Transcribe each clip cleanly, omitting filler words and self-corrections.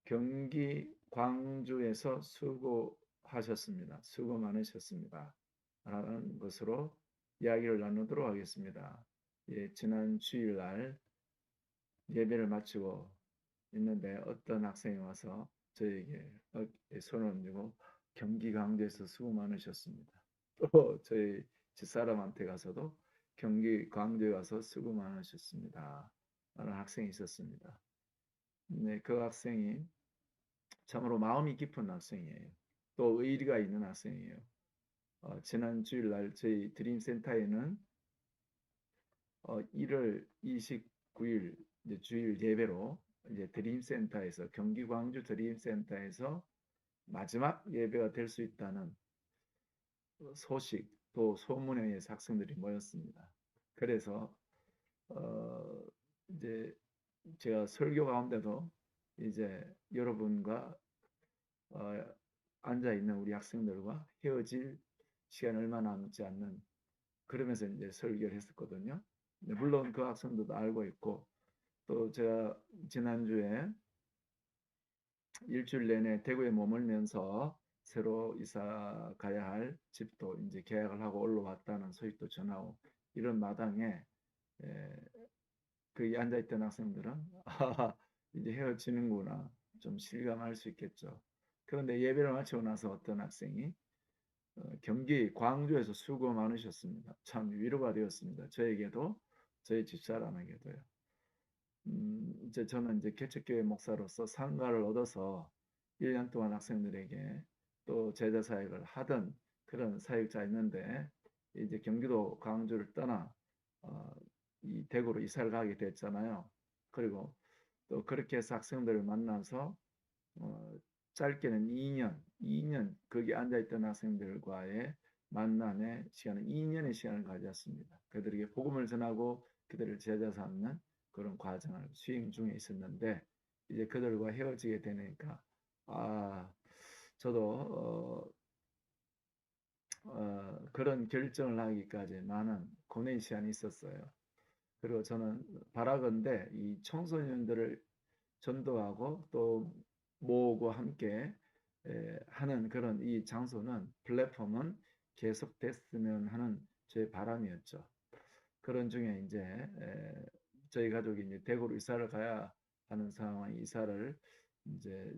경기 광주에서 수고하셨습니다. 수고 많으셨습니다. 라는 것으로 이야기를 나누도록 하겠습니다. 예, 지난 주일날 예배를 마치고 있는데 어떤 학생이 와서 저에게 어깨에 손을 얹고 경기 광주에서 수고 많으셨습니다. 또 저희 집사람한테 가서도 경기 광주에 와서 수고 많으셨습니다. 라는 학생이 있었습니다. 네, 그 학생이 참으로 마음이 깊은 학생이에요. 또 의리가 있는 학생이에요. 지난 주일날 저희 드림센터에는 1월 29일 이제 주일 예배로 이제 드림센터에서 경기 광주 드림센터에서 마지막 예배가 될 수 있다는 소식 또 소문에 의해서 학생들이 모였습니다. 그래서 어, 이제 제가 설교 가운데도 이제 여러분과 어, 앉아 있는 우리 학생들과 헤어질 시간 얼마 남지 않는 그러면서 이제 설교를 했었거든요. 물론 그 학생들도 알고 있고 또 제가 지난주에 일주일 내내 대구에 머물면서 새로 이사 가야 할 집도 이제 계약을 하고 올라왔다는 소식도 전하고 이런 마당에 거기 앉아있던 학생들은 아, 이제 헤어지는구나 좀 실감할 수 있겠죠. 그런데 예배를 마치고 나서 어떤 학생이 경기 광주에서 수고 많으셨습니다. 참 위로가 되었습니다. 저에게도 저희 집사람에게도요. 이제 저는 이제 개척교회 목사로서 상가를 얻어서 1년 동안 학생들에게 또 제자 사역을 하던 그런 사역자였는데 이제 경기도 광주를 떠나 어, 이 대구로 이사를 가게 됐잖아요. 그리고 또 그렇게 해서 학생들을 만나서 어, 짧게는 2년 거기 앉아있던 학생들과의 만남의 시간은 2년의 시간을 가졌습니다. 그들에게 복음을 전하고 그들을 제자 삼는 그런 과정을 수행 중에 있었는데 이제 그들과 헤어지게 되니까 아 저도 그런 결정을 하기까지 많은 고뇌의 시간이 있었어요. 그리고 저는 바라건대 이 청소년들을 전도하고 또 모으고 함께 하는 그런 이 장소는 플랫폼은 계속됐으면 하는 제 바람이었죠. 그런 중에 이제 저희 가족이 이제 대구로 이사를 가야 하는 상황, 이사를 이제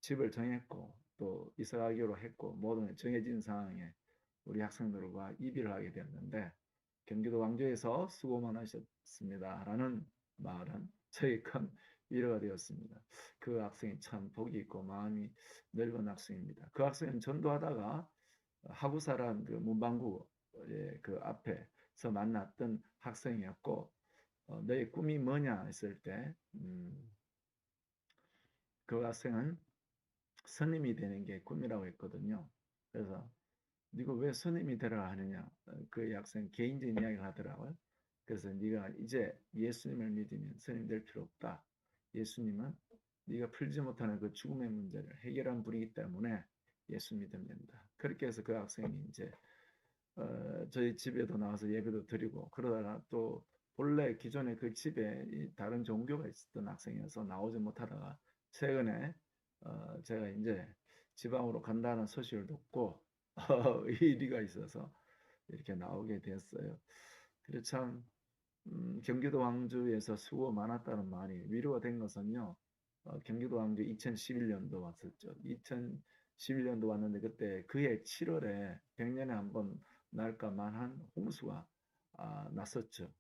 집을 정했고 또 이사 가기로 했고 모든 게 정해진 상황에 우리 학생들과 이별을 하게 됐는데 경기도 광주에서 수고 많으셨습니다라는 말은 저희 큰 위로가 되었습니다. 그 학생이 참 복이 있고 마음이 넓은 학생입니다. 그 학생은 전도하다가 하부사란 그 문방구의 그 앞에서 만났던 학생이었고 너의 꿈이 뭐냐 했을 때 그 학생은 스님이 되는 게 꿈이라고 했거든요. 그래서 네가 왜 스님이 되라 하느냐 그 학생 개인적인 이야기를 하더라고요. 그래서 네가 이제 예수님을 믿으면 스님 될 필요 없다. 예수님은 네가 풀지 못하는 그 죽음의 문제를 해결한 분이기 때문에 예수 믿으면 된다. 그렇게 해서 그 학생이 이제 저희 집에도 나와서 예배도 드리고 그러다가 또 본래 기존에 그 집에 다른 종교가 있었던 학생이어서 나오지 못하다가 최근에 제가 이제 지방으로 간다는 소식을 듣고 의리가 있어서 이렇게 나오게 됐어요. 그래서 참 경기도 광주에서 수고 많았다는 말이 위로가 된 것은요. 경기도 광주 2011년도 왔었죠. 2011년도 왔는데 그때 그해 7월에 100년에 한 번 날까 만한 홍수가 났었죠.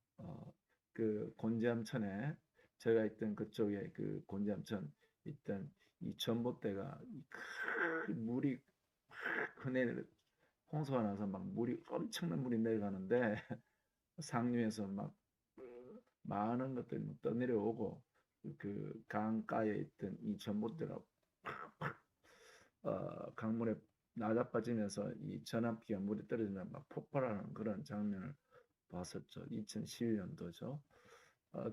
그 곤지암천에 제가 있던 그쪽에 그 곤지암천 있던 이 전봇대가 물이 흔해 홍수가 나서 막 물이 엄청난 물이 내려가는데 상류에서 막 많은 것들이 떠내려오고 그 강가에 있던 이 전봇대가 강물에 나자빠지면서 이 전압기가 물이 떨어지면 막 폭발하는 그런 장면을 봤었죠. 2011년도죠.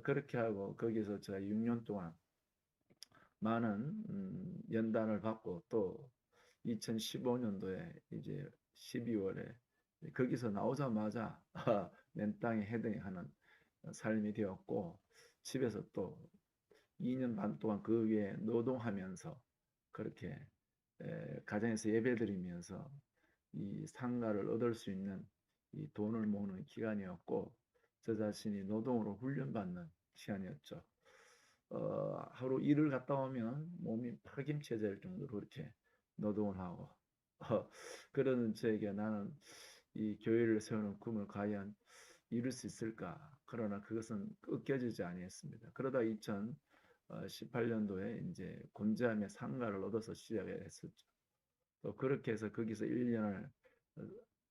그렇게 하고 거기서 제가 6년 동안 많은 연단을 받고 또 2015년도에 이제 12월에 거기서 나오자마자 맨 땅에 헤딩하는 삶이 되었고 집에서 또 2년 반 동안 그 위에 노동하면서 그렇게 가정에서 예배드리면서 이 상가를 얻을 수 있는 이 돈을 모으는 기간이었고 저 자신이 노동으로 훈련받는 시간이었죠. 하루 일을 갔다 오면 몸이 파김치질 정도로 그렇게 노동을 하고 그러는 저에게 나는 이 교회를 세우는 꿈을 과연 이룰 수 있을까? 그러나 그것은 꺾여지지 아니했습니다. 그러다 2018년도에 이제 곤지암의 상가를 얻어서 시작을 했었죠. 또 그렇게 해서 거기서 1년을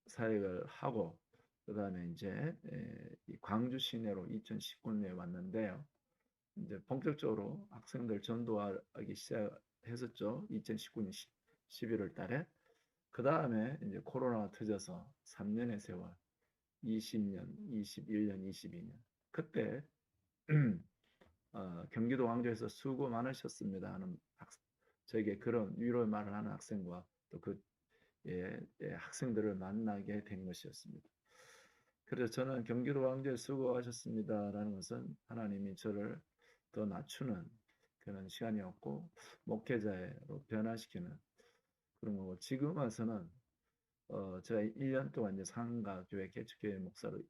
사역을 하고 그다음에 이제 이 광주 시내로 2019년에 왔는데요. 이제 본격적으로 학생들 전도하기 시작했었죠. 2019년 11월 달에. 그 다음에 이제 코로나가 터져서 3년의 세월, 20년, 21년, 22년. 그때 경기도 광주에서 수고 많으셨습니다 하는 저에게 그런 위로의 말을 하는 학생과 또그 학생들을 만나게 된 것이었습니다. 그래서 저는 경기도 광주에 수고하셨습니다라는 것은 하나님이 저를 더 낮추는 그런 시간이었고 목회자로 변화시키는 그런 거고 지금 와서는 제가 1년 동안 이제 상가 교회 개척교회 목사로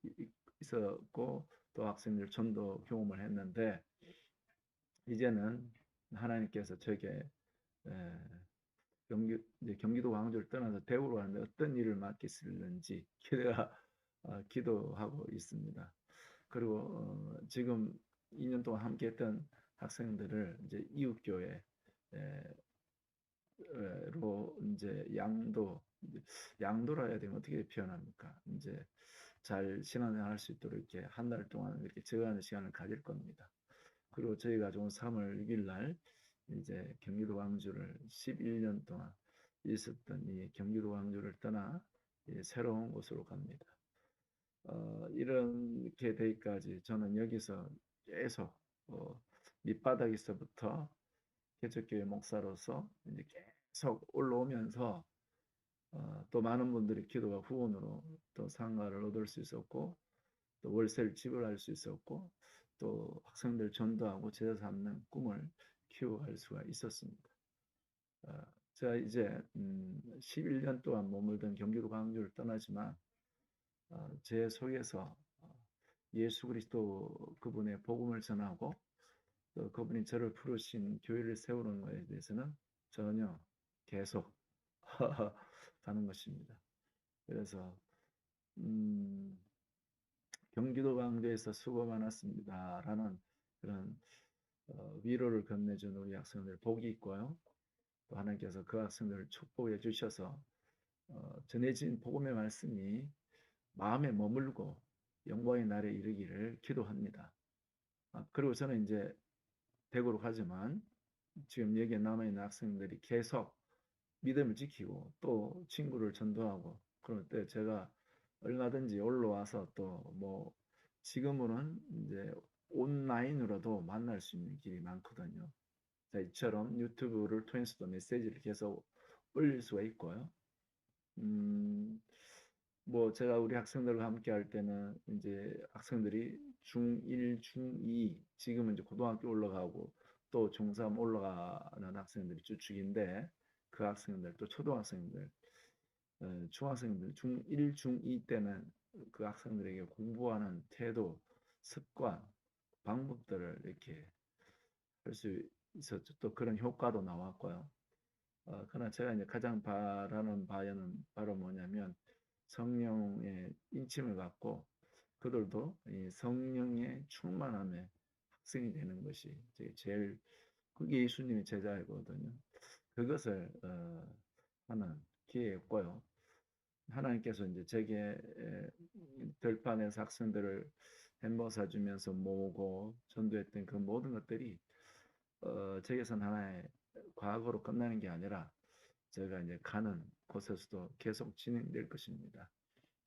있었고 또 학생들 전도 경험을 했는데 이제는 하나님께서 저에게 에, 경기도 광주를 떠나서 대구로 가는데 어떤 일을 맡기실는지 기도하고 있습니다. 그리고 지금 2년 동안 함께했던 학생들을 이제 이웃교회로 이제 양도라 해야 되면 어떻게 표현합니까? 이제 잘 신앙생활할 수 있도록 이렇게 한 달 동안 이렇게 적응하는 시간을 가질 겁니다. 그리고 저희가 좀 3월 6일 날 이제 경기도 광주를 11년 동안 있었던 이 경기도 광주를 떠나 새로운 곳으로 갑니다. 이렇게 되기까지 저는 여기서 계속 밑바닥에서부터 개척교회 목사로서 이제 계속 올라오면서 또 많은 분들이 기도와 후원으로 또 상가를 얻을 수 있었고 또 월세를 지불할 수 있었고 또 학생들 전도하고 제자 삼는 꿈을 키워갈 수가 있었습니다. 제가 이제 11년 동안 머물던 경기도 광주를 떠나지만 제 속에서 예수 그리스도 그분의 복음을 전하고 또 그분이 저를 부르신 교회를 세우는 것에 대해서는 전혀 계속 가는 것입니다. 그래서 경기도 광주에서 수고 많았습니다라는 그런 위로를 건네준 우리 학생들 복이 있고요. 또 하나님께서 그 학생들을 축복해 주셔서 전해진 복음의 말씀이 마음에 머물고 영광의 날에 이르기를 기도합니다. 그리고 저는 이제 대구로 가지만 지금 여기에 남아있는 학생들이 계속 믿음을 지키고 또 친구를 전도하고 그럴 때 제가 얼마든지 올라와서 또 뭐 지금은 이제 온라인으로도 만날 수 있는 길이 많거든요. 이처럼 유튜브를 통해서도 메시지를 계속 올릴 수가 있고요. 뭐 제가 우리 학생들과 함께 할 때는 이제 학생들이 중1, 중2 지금은 이제 고등학교 올라가고 또 중3 올라가는 학생들이 주축인데 그 학생들 또 초등학생들 중학생들 중1, 중2 때는 그 학생들에게 공부하는 태도, 습관, 방법들을 이렇게 할 수 있었죠. 또 그런 효과도 나왔고요. 그러나 제가 이제 가장 바라는 바는 바로 뭐냐면 성령의 인침을 받고 그들도 이 성령의 충만함에 학생이 되는 것이 제일 그게 예수님의 제자이거든요. 그것을 하는 기회였고요. 하나님께서 이제 제게 들판에서 학생들을 햄버거 사주면서 모으고 전도했던 그 모든 것들이 제게선 하나의 과거로 끝나는 게 아니라 제가 이제 가는 곳에서도 계속 진행될 것입니다.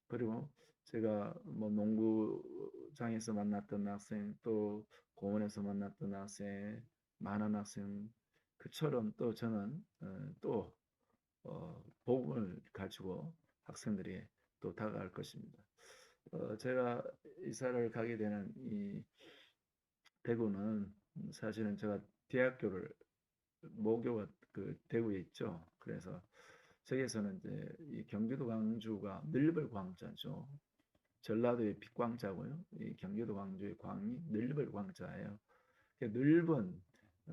그리고 제가 뭐 농구장에서 만났던 학생 또 공원에서 만났던 학생 많은 학생 그처럼 또 저는 또 복음을 가지고 학생들이 또 다가갈 것입니다. 제가 이사를 가게 되는 이 대구는 사실은 제가 대학교를 모교가 그 대구에 있죠. 그래서 저기에서는 이제 이 경기도 광주가 늘벌 광자죠. 전라도의 빛광자고요. 이 경기도 광주의 광이 늘벌 광자예요. 넓은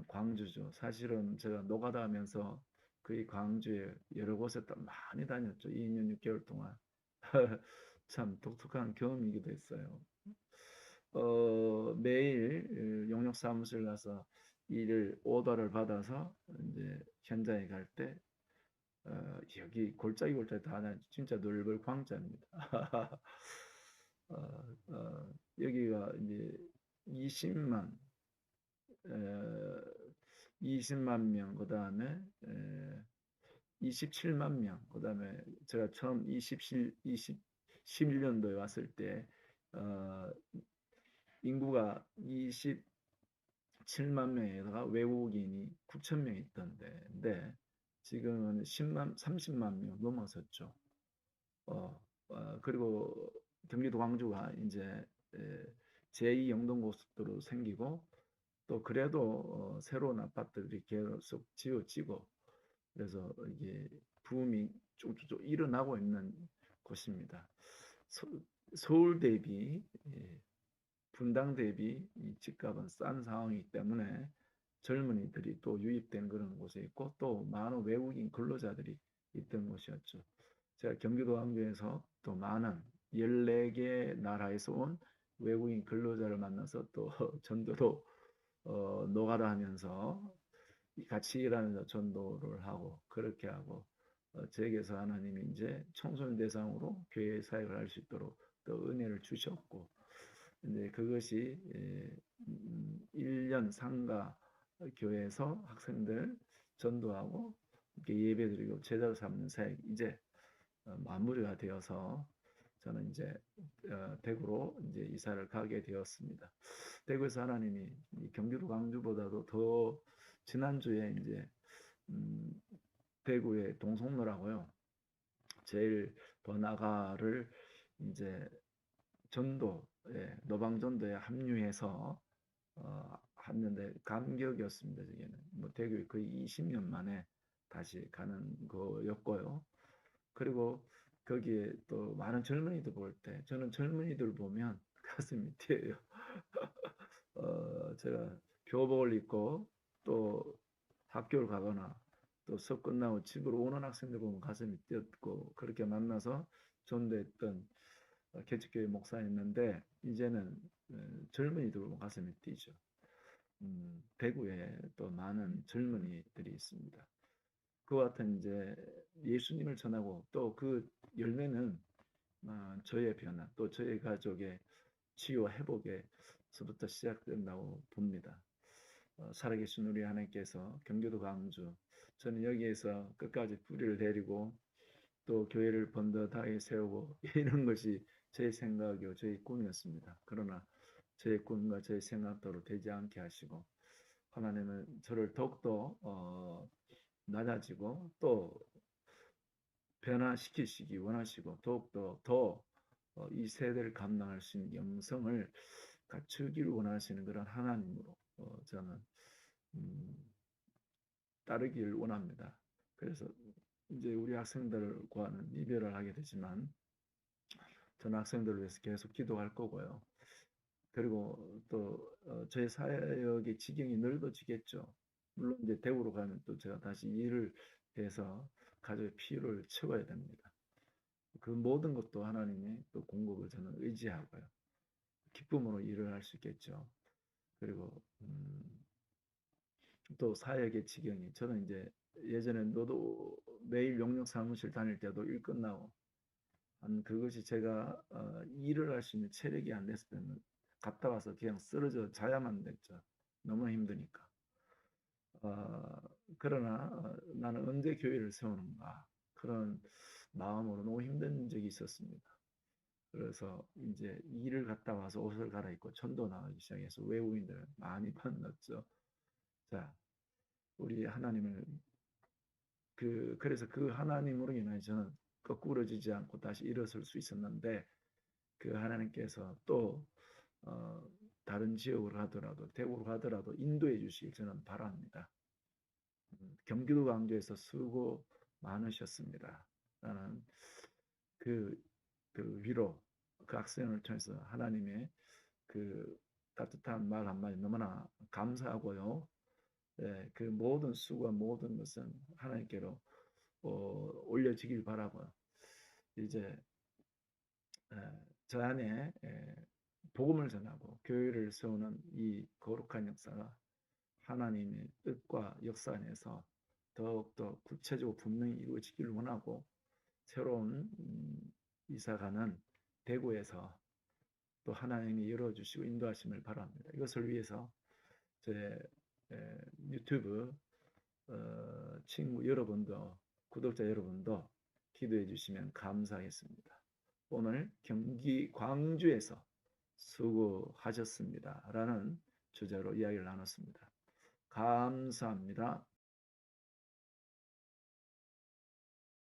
광주죠. 사실은 제가 노가다 하면서 거의 광주에 여러 곳에 많이 다녔죠. 2년 6개월 동안. 참 독특한 경험이기도 했어요. 매일 용역 사무실 가서 일을 오더를 받아서 이제 현장에 갈 때 여기 골짜기 골짜기 다 진짜 넓을 광자입니다. 여기가 이제 20만 에, 20만 명, 그 다음에 27만 명, 그 다음에 제가 처음 21년도에 왔을 때 어, 인구가 27만 명에다가 외국인이 9천 명 있던데, 근데 지금은 30만 명 넘어섰죠. 그리고 경기도 광주가 이제 제2 영동고속도로 생기고 또 그래도 새로운 아파트들이 계속 지어지고 그래서 이게 붐이 쭉쭉 일어나고 있는 곳입니다. 서, 서울 대비 분당 대비 이 집값은 싼 상황이기 때문에 젊은이들이 또 유입된 그런 곳에 있고 또 많은 외국인 근로자들이 있던 곳이었죠. 제가 경기도 광주에서 또 많은 14개 나라에서 온 외국인 근로자를 만나서 또 전도도 노가다 하면서 같이 일하면서 전도를 하고 그렇게 하고 제게서 하나님이 이제 청소년 대상으로 교회 사역을 할 수 있도록 또 은혜를 주셨고 이제 그것이 1년 상가 교회에서 학생들 전도하고 예배드리고 제자로 삼는 사역 이제 마무리가 되어서 저는 이제 대구로 이제 이사를 가게 되었습니다. 대구에서 하나님이 경기도 광주보다도 더 지난주에 이제 음, 대구의 동성로라고요. 제일 번화가를 이제 전도에 노방전도에 합류해서 했는데 감격이었습니다. 저게는 뭐 대구에 거의 20년 만에 다시 가는 거였고요. 그리고 거기에 또 많은 젊은이들 볼 때 저는 젊은이들 보면 가슴이 뛰어요. 제가 교복을 입고 또 학교를 가거나 또 수업 끝나고 집으로 오는 학생들 보면 가슴이 뛰었고 그렇게 만나서 전도했던 개척교회 목사였는데 이제는 젊은이들 보면 가슴이 뛰죠. 대구에 또 많은 젊은이들이 있습니다. 그와 같은 이제 예수님을 전하고 또 그 열매는 저의 변화 또 저의 가족의 치유와 회복에서부터 시작된다고 봅니다. 살아계신 우리 하나님께서 경기도 광주 저는 여기에서 끝까지 뿌리를 내리고 또 교회를 번듯하게 세우고 이런 것이 제 생각이요 제 꿈이었습니다. 그러나 제 꿈과 제 생각대로 되지 않게 하시고 하나님은 저를 더욱더 낮아지고 또 변화시키시기 원하시고 더욱더 이 세대를 감당할 수 있는 영성을 갖추기를 원하시는 그런 하나님으로 저는 음, 따르기를 원합니다. 그래서 이제 우리 학생들과는 이별을 하게 되지만 저는 학생들을 위해서 계속 기도할 거고요. 그리고 또 저의 사역의 지경이 넓어지겠죠. 물론 이제 대구로 가면 또 제가 다시 일을 해서 가족의 필요를 채워야 됩니다. 그 모든 것도 하나님의 또 공급을 저는 의지하고요. 기쁨으로 일을 할 수 있겠죠. 그리고 또 사역의 지경이 저는 이제 예전에 너도 매일 용역 사무실 다닐 때도 일 끝나고 그것이 제가 일을 할 수 있는 체력이 안 됐을 때는 갔다 와서 그냥 쓰러져 자야만 됐죠. 너무 힘드니까. 어, 그러나 나는 언제 교회를 세우는가 그런 마음으로 너무 힘든 적이 있었습니다. 그래서 이제 일을 갔다 와서 옷을 갈아입고 천도 나가기 시작해서 외국인들을 많이 만났죠. 자, 우리 하나님을 그래서 그 하나님으로 인해 저는 거꾸러지지 않고 다시 일어설 수 있었는데 그 하나님께서 또 어, 다른 지역으로 가더라도 대구로 가더라도 인도해 주시길 저는 바랍니다. 경기도 광주에서 수고 많으셨습니다. 나는 그, 그 위로 그 학생을 통해서 하나님의 그 따뜻한 말 한마디 너무나 감사하고요. 예, 그 모든 수고와 모든 것은 하나님께로 올려지길 바라고요. 이제 저 안에 복음을 전하고 교회를 세우는 이 거룩한 역사가 하나님의 뜻과 역사 안에서 더욱더 구체적으로 분명히 이루어지기를 원하고 새로운 이사가는 대구에서 또 하나님이 열어주시고 인도하심을 바랍니다. 이것을 위해서 제 유튜브 친구 여러분도 구독자 여러분도 기도해 주시면 감사하겠습니다. 오늘 경기 광주에서 수고하셨습니다. 라는 주제로 이야기를 나눴습니다. 감사합니다.